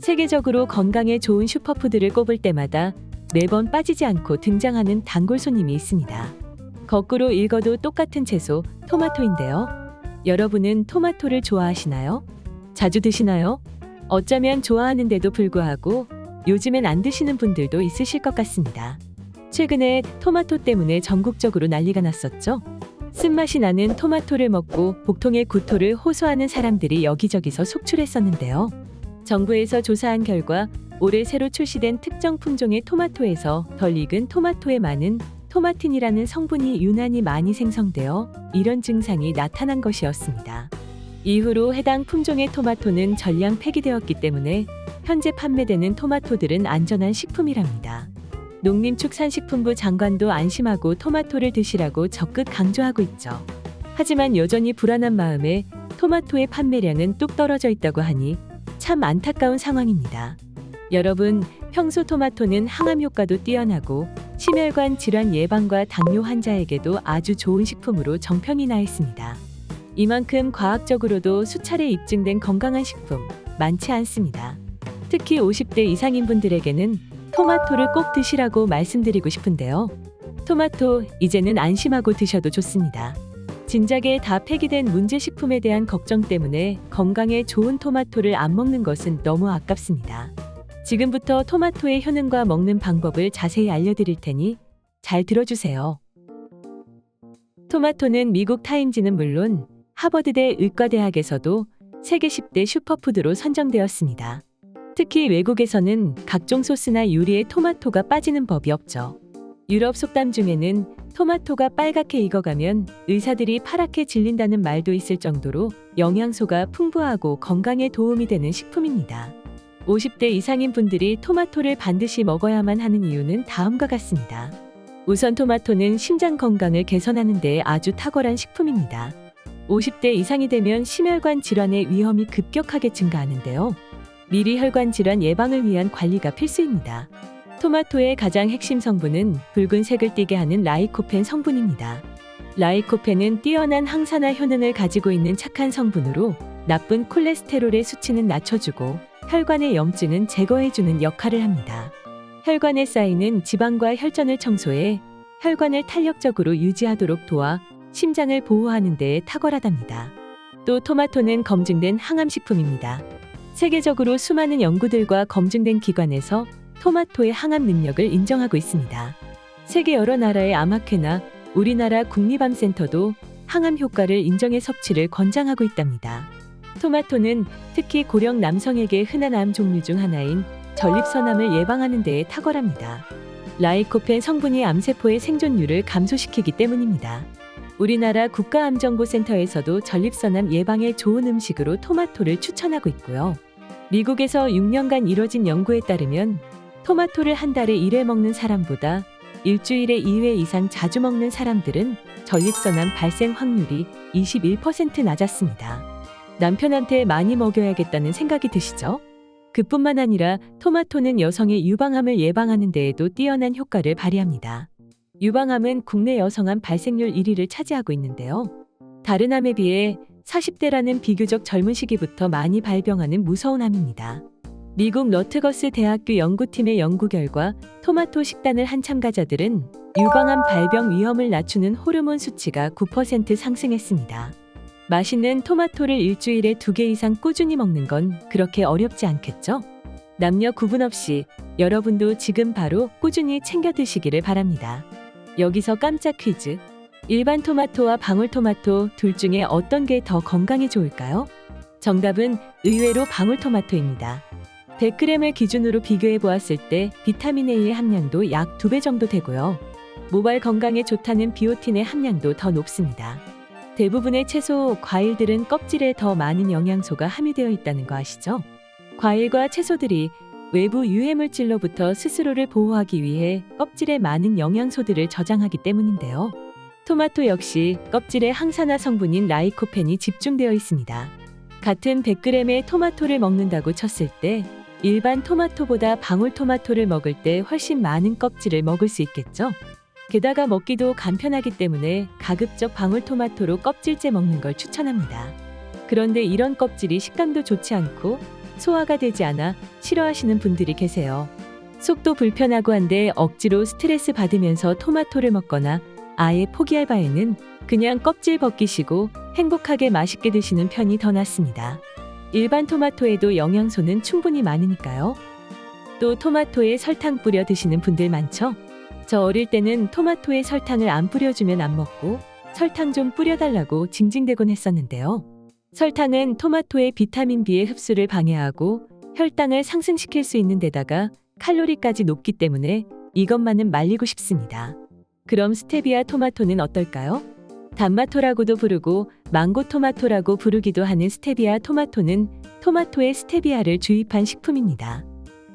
세계적으로 건강에 좋은 슈퍼푸드를 꼽을 때마다 매번 빠지지 않고 등장하는 단골 손님이 있습니다. 거꾸로 읽어도 똑같은 채소, 토마토인데요. 여러분은 토마토를 좋아하시나요? 자주 드시나요? 어쩌면 좋아하는데도 불구하고 요즘엔 안 드시는 분들도 있으실 것 같습니다. 최근에 토마토 때문에 전국적으로 난리가 났었죠. 쓴맛이 나는 토마토를 먹고 복통의 구토를 호소하는 사람들이 여기저기서 속출했었는데요. 정부에서 조사한 결과 올해 새로 출시된 특정 품종의 토마토에서 덜 익은 토마토에 많은 토마틴이라는 성분이 유난히 많이 생성되어 이런 증상이 나타난 것이었습니다. 이후로 해당 품종의 토마토는 전량 폐기되었기 때문에 현재 판매되는 토마토들은 안전한 식품이랍니다. 농림축산식품부 장관도 안심하고 토마토를 드시라고 적극 강조하고 있죠. 하지만 여전히 불안한 마음에 토마토의 판매량은 뚝 떨어져 있다고 하니 참 안타까운 상황입니다. 여러분, 평소 토마토는 항암 효과도 뛰어나고 심혈관 질환 예방과 당뇨 환자에게도 아주 좋은 식품으로 정평이 나 있습니다. 이만큼 과학적으로도 수차례 입증된 건강한 식품 많지 않습니다. 특히 50대 이상인 분들에게는 토마토를 꼭 드시라고 말씀드리고 싶은데요. 토마토, 이제는 안심하고 드셔도 좋습니다. 진작에 다 폐기된 문제식품에 대한 걱정 때문에 건강에 좋은 토마토를 안 먹는 것은 너무 아깝습니다. 지금부터 토마토의 효능과 먹는 방법을 자세히 알려드릴 테니 잘 들어주세요. 토마토는 미국 타임지는 물론 하버드대 의과대학에서도 세계 10대 슈퍼푸드로 선정되었습니다. 특히 외국에서는 각종 소스나 요리에 토마토가 빠지는 법이 없죠. 유럽 속담 중에는 토마토가 빨갛게 익어가면 의사들이 파랗게 질린다는 말도 있을 정도로 영양소가 풍부하고 건강에 도움이 되는 식품입니다. 50대 이상인 분들이 토마토를 반드시 먹어야만 하는 이유는 다음과 같습니다. 우선 토마토는 심장 건강을 개선하는 데 아주 탁월한 식품입니다. 50대 이상이 되면 심혈관 질환의 위험이 급격하게 증가하는데요. 미리 혈관 질환 예방을 위한 관리가 필수입니다. 토마토의 가장 핵심 성분은 붉은색을 띠게 하는 라이코펜 성분입니다. 라이코펜은 뛰어난 항산화 효능을 가지고 있는 착한 성분으로 나쁜 콜레스테롤의 수치는 낮춰주고 혈관의 염증은 제거해주는 역할을 합니다. 혈관에 쌓이는 지방과 혈전을 청소해 혈관을 탄력적으로 유지하도록 도와 심장을 보호하는 데에 탁월하답니다. 또 토마토는 검증된 항암식품입니다. 세계적으로 수많은 연구들과 검증된 기관에서 토마토의 항암 능력을 인정하고 있습니다. 세계 여러 나라의 암학회나 우리나라 국립암센터도 항암 효과를 인정해 섭취를 권장하고 있답니다. 토마토는 특히 고령 남성에게 흔한 암 종류 중 하나인 전립선암을 예방하는 데에 탁월합니다. 라이코펜 성분이 암세포의 생존율을 감소시키기 때문입니다. 우리나라 국가암정보센터에서도 전립선암 예방에 좋은 음식으로 토마토를 추천하고 있고요. 미국에서 6년간 이뤄진 연구에 따르면 토마토를 한 달에 1회 먹는 사람보다 일주일에 2회 이상 자주 먹는 사람들은 전립선암 발생 확률이 21% 낮았습니다. 남편한테 많이 먹여야겠다는 생각이 드시죠? 그뿐만 아니라 토마토는 여성의 유방암을 예방하는 데에도 뛰어난 효과를 발휘합니다. 유방암은 국내 여성암 발생률 1위를 차지하고 있는데요. 다른 암에 비해 40대라는 비교적 젊은 시기부터 많이 발병하는 무서운 암입니다. 미국 러트거스 대학교 연구팀의 연구 결과 토마토 식단을 한 참가자들은 유방암 발병 위험을 낮추는 호르몬 수치가 9% 상승했습니다. 맛있는 토마토를 일주일에 2개 이상 꾸준히 먹는 건 그렇게 어렵지 않겠죠? 남녀 구분 없이 여러분도 지금 바로 꾸준히 챙겨 드시기를 바랍니다. 여기서 깜짝 퀴즈. 일반 토마토와 방울토마토 둘 중에 어떤 게 더 건강에 좋을까요? 정답은 의외로 방울토마토입니다. 100g을 기준으로 비교해 보았을 때 비타민 A의 함량도 약 2배 정도 되고요. 모발 건강에 좋다는 비오틴의 함량도 더 높습니다. 대부분의 채소, 과일들은 껍질에 더 많은 영양소가 함유되어 있다는 거 아시죠? 과일과 채소들이 외부 유해물질로부터 스스로를 보호하기 위해 껍질에 많은 영양소들을 저장하기 때문인데요. 토마토 역시 껍질에 항산화 성분인 라이코펜이 집중되어 있습니다. 같은 100g의 토마토를 먹는다고 쳤을 때 일반 토마토보다 방울토마토를 먹을 때 훨씬 많은 껍질을 먹을 수 있겠죠? 게다가 먹기도 간편하기 때문에 가급적 방울토마토로 껍질째 먹는 걸 추천합니다. 그런데 이런 껍질이 식감도 좋지 않고 소화가 되지 않아 싫어하시는 분들이 계세요. 속도 불편하고 한데 억지로 스트레스 받으면서 토마토를 먹거나 아예 포기할 바에는 그냥 껍질 벗기시고 행복하게 맛있게 드시는 편이 더 낫습니다. 일반 토마토에도 영양소는 충분히 많으니까요. 또 토마토에 설탕 뿌려 드시는 분들 많죠? 저 어릴 때는 토마토에 설탕을 안 뿌려주면 안 먹고 설탕 좀 뿌려달라고 징징대곤 했었는데요. 설탕은 토마토의 비타민 B의 흡수를 방해하고 혈당을 상승시킬 수 있는 데다가 칼로리까지 높기 때문에 이것만은 말리고 싶습니다. 그럼 스테비아 토마토는 어떨까요? 단마토라고도 부르고 망고토마토라고 부르기도 하는 스테비아 토마토는 토마토에 스테비아를 주입한 식품입니다.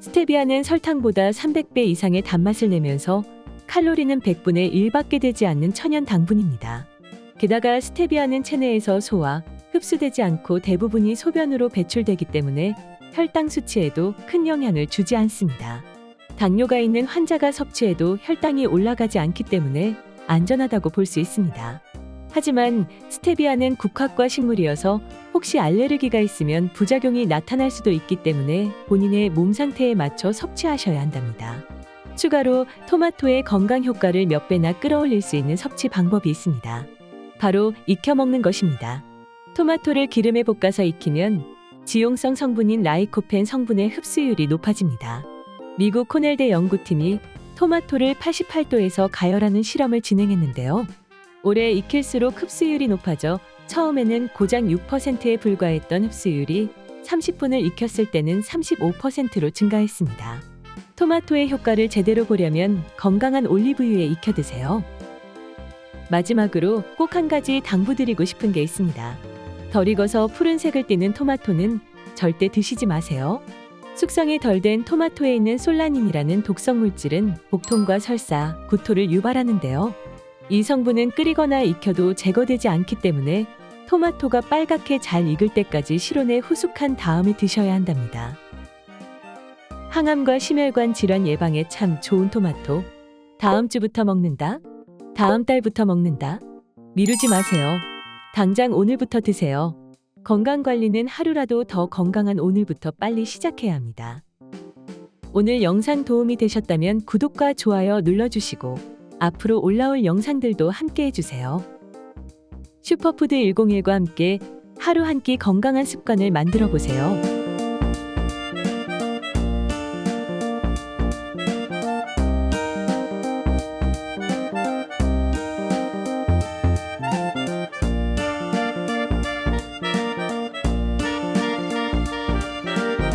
스테비아는 설탕보다 300배 이상의 단맛을 내면서 칼로리는 100분의 1밖에 되지 않는 천연 당분입니다. 게다가 스테비아는 체내에서 소화, 흡수되지 않고 대부분이 소변으로 배출되기 때문에 혈당 수치에도 큰 영향을 주지 않습니다. 당뇨가 있는 환자가 섭취해도 혈당이 올라가지 않기 때문에 안전하다고 볼 수 있습니다. 하지만 스테비아는 국화과 식물이어서 혹시 알레르기가 있으면 부작용이 나타날 수도 있기 때문에 본인의 몸 상태에 맞춰 섭취하셔야 한답니다. 추가로 토마토의 건강 효과를 몇 배나 끌어올릴 수 있는 섭취 방법이 있습니다. 바로 익혀 먹는 것입니다. 토마토를 기름에 볶아서 익히면 지용성 성분인 라이코펜 성분의 흡수율이 높아집니다. 미국 코넬대 연구팀이 토마토를 88도에서 가열하는 실험을 진행했는데요. 오래 익힐수록 흡수율이 높아져 처음에는 고작 6%에 불과했던 흡수율이 30분을 익혔을 때는 35%로 증가했습니다. 토마토의 효과를 제대로 보려면 건강한 올리브유에 익혀 드세요. 마지막으로 꼭 한 가지 당부드리고 싶은 게 있습니다. 덜 익어서 푸른색을 띠는 토마토는 절대 드시지 마세요. 숙성이 덜 된 토마토에 있는 솔라닌이라는 독성 물질은 복통과 설사, 구토를 유발하는데요. 이 성분은 끓이거나 익혀도 제거되지 않기 때문에 토마토가 빨갛게 잘 익을 때까지 실온에 후숙한 다음에 드셔야 한답니다. 항암과 심혈관 질환 예방에 참 좋은 토마토. 다음 주부터 먹는다? 다음 달부터 먹는다? 미루지 마세요. 당장 오늘부터 드세요. 건강관리는 하루라도 더 건강한 오늘부터 빨리 시작해야 합니다. 오늘 영상 도움이 되셨다면 구독과 좋아요 눌러주시고 앞으로 올라올 영상들도 함께 해주세요. 슈퍼푸드 101과 함께 하루 한 끼 건강한 습관을 만들어 보세요.